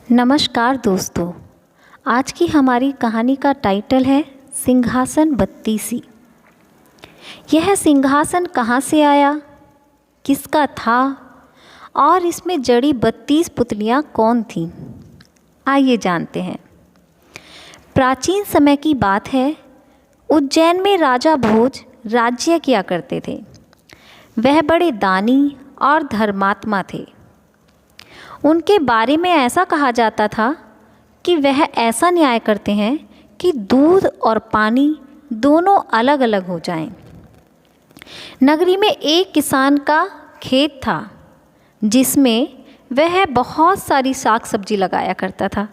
नमस्कार दोस्तों। आज की हमारी कहानी का टाइटल है सिंहासन बत्तीसी। यह सिंहासन कहाँ से आया, किसका था और इसमें जड़ी 32 पुतलियाँ कौन थीं? आइए जानते हैं। प्राचीन समय की बात है। उज्जैन में राजा भोज राज्य किया करते थे। वह बड़े दानी और धर्मात्मा थे। उनके बारे में ऐसा कहा जाता था कि वह ऐसा न्याय करते हैं कि दूध और पानी दोनों अलग अलग हो जाएं। नगरी में एक किसान का खेत था जिसमें वह बहुत सारी साग सब्जी लगाया करता था।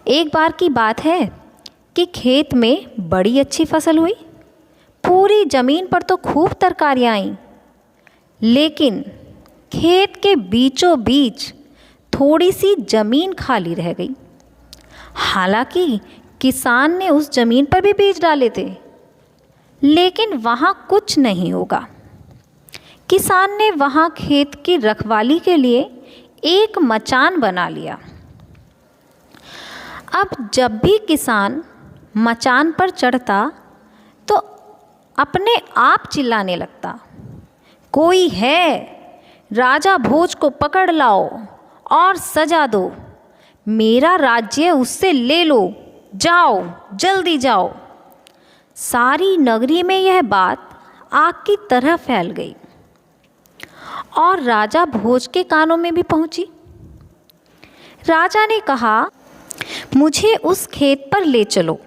एक बार की बात है कि खेत में बड़ी अच्छी फसल हुई। पूरी ज़मीन पर तो खूब तरकारियाँ आईं, लेकिन खेत के बीचों बीच थोड़ी सी ज़मीन खाली रह गई। हालांकि किसान ने उस ज़मीन पर भी बीज डाले थे, लेकिन वहाँ कुछ नहीं होगा। किसान ने वहाँ खेत की रखवाली के लिए एक मचान बना लिया। अब जब भी किसान मचान पर चढ़ता तो अपने आप चिल्लाने लगता, कोई है, राजा भोज को पकड़ लाओ और सजा दो, मेरा राज्य उससे ले लो, जाओ जल्दी जाओ। सारी नगरी में यह बात आग की तरह फैल गई और राजा भोज के कानों में भी पहुंची। राजा ने कहा, मुझे उस खेत पर ले चलो,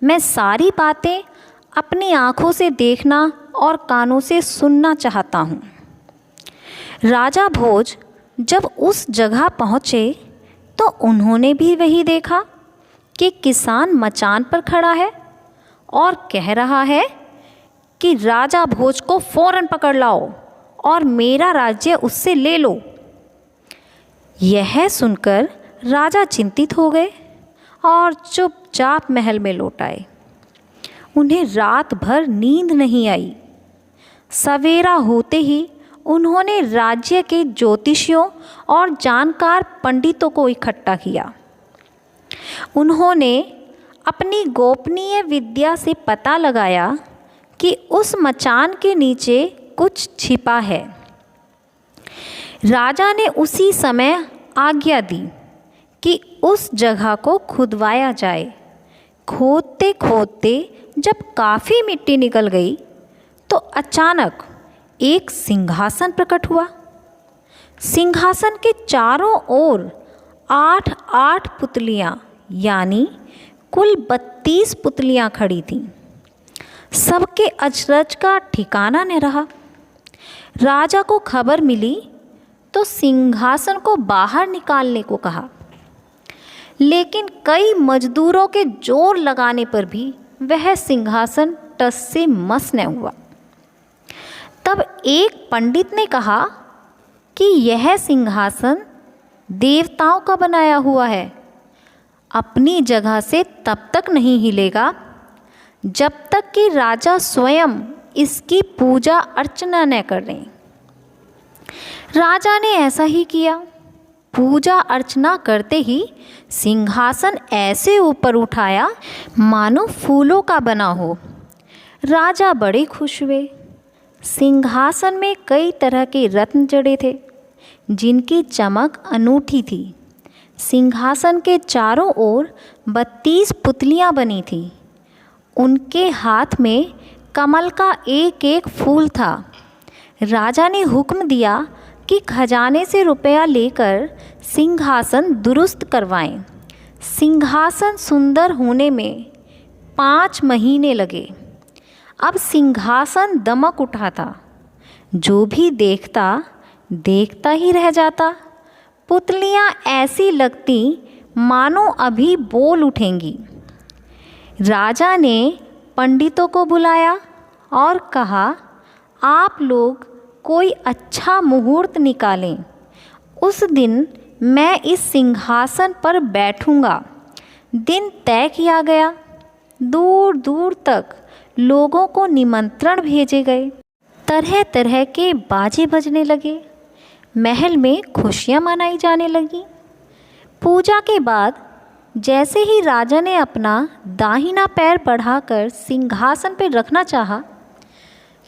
मैं सारी बातें अपनी आँखों से देखना और कानों से सुनना चाहता हूँ। राजा भोज जब उस जगह पहुँचे तो उन्होंने भी वही देखा कि किसान मचान पर खड़ा है और कह रहा है कि राजा भोज को फौरन पकड़ लाओ और मेरा राज्य उससे ले लो। यह सुनकर राजा चिंतित हो गए और चुपचाप महल में लौट आए। उन्हें रात भर नींद नहीं आई। सवेरा होते ही उन्होंने राज्य के ज्योतिषियों और जानकार पंडितों को इकट्ठा किया। उन्होंने अपनी गोपनीय विद्या से पता लगाया कि उस मचान के नीचे कुछ छिपा है। राजा ने उसी समय आज्ञा दी कि उस जगह को खुदवाया जाए। खोदते खोदते जब काफ़ी मिट्टी निकल गई तो अचानक एक सिंहासन प्रकट हुआ। सिंहासन के चारों ओर 8-8 पुतलियाँ यानी कुल 32 पुतलियाँ खड़ी थीं। सबके अचरज का ठिकाना न रहा। राजा को खबर मिली तो सिंहासन को बाहर निकालने को कहा, लेकिन कई मजदूरों के जोर लगाने पर भी वह सिंहासन टस से मस न हुआ। तब एक पंडित ने कहा कि यह सिंहासन देवताओं का बनाया हुआ है, अपनी जगह से तब तक नहीं हिलेगा जब तक कि राजा स्वयं इसकी पूजा अर्चना न कर लें। राजा ने ऐसा ही किया। पूजा अर्चना करते ही सिंहासन ऐसे ऊपर उठाया मानो फूलों का बना हो। राजा बड़े खुश हुए। सिंहासन में कई तरह के रत्न जड़े थे जिनकी चमक अनूठी थी। सिंहासन के चारों ओर 32 पुतलियाँ बनी थीं। उनके हाथ में कमल का एक एक फूल था। राजा ने हुक्म दिया कि खजाने से रुपया लेकर सिंहासन दुरुस्त करवाएं। सिंहासन सुंदर होने में 5 महीने लगे। अब सिंहासन दमक उठा था। जो भी देखता देखता ही रह जाता। पुतलियाँ ऐसी लगती मानो अभी बोल उठेंगी। राजा ने पंडितों को बुलाया और कहा, आप लोग कोई अच्छा मुहूर्त निकालें। उस दिन मैं इस सिंहासन पर बैठूंगा। दिन तय किया गया। दूर दूर तक लोगों को निमंत्रण भेजे गए। तरह तरह के बाजे बजने लगे। महल में खुशियाँ मनाई जाने लगीं। पूजा के बाद जैसे ही राजा ने अपना दाहिना पैर बढ़ाकर सिंहासन पर रखना चाहा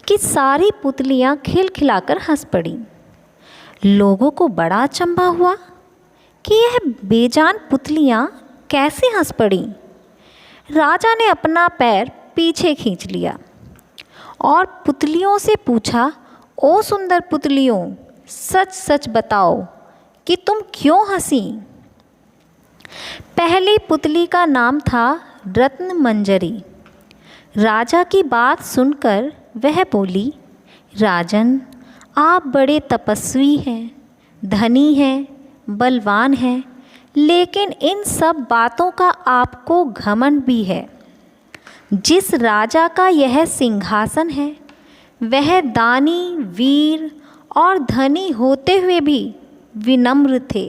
कि सारी पुतलियां खिलखिलाकर हंस पड़ीं। लोगों को बड़ा अचंभा हुआ कि यह बेजान पुतलियां कैसे हंस पड़ीं। राजा ने अपना पैर पीछे खींच लिया और पुतलियों से पूछा, ओ सुंदर पुतलियों, सच सच बताओ कि तुम क्यों हंसी। पहली पुतली का नाम था रत्न मंजरी। राजा की बात सुनकर वह बोली, राजन, आप बड़े तपस्वी हैं, धनी हैं, बलवान हैं, लेकिन इन सब बातों का आपको घमंड भी है। जिस राजा का यह सिंहासन है वह दानी, वीर और धनी होते हुए भी विनम्र थे,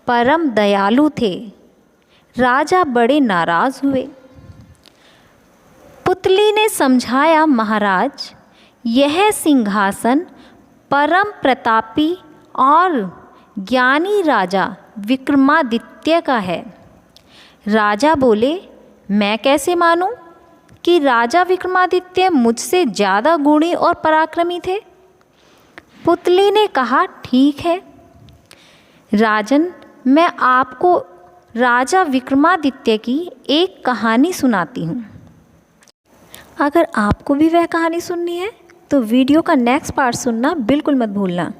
परम दयालु थे। राजा बड़े नाराज़ हुए। पुतली ने समझाया, महाराज, यह सिंहासन परम प्रतापी और ज्ञानी राजा विक्रमादित्य का है। राजा बोले, मैं कैसे मानूं कि राजा विक्रमादित्य मुझसे ज़्यादा गुणी और पराक्रमी थे। पुतली ने कहा, ठीक है राजन, मैं आपको राजा विक्रमादित्य की एक कहानी सुनाती हूँ। अगर आपको भी वह कहानी सुननी है तो वीडियो का नेक्स्ट पार्ट सुनना बिल्कुल मत भूलना।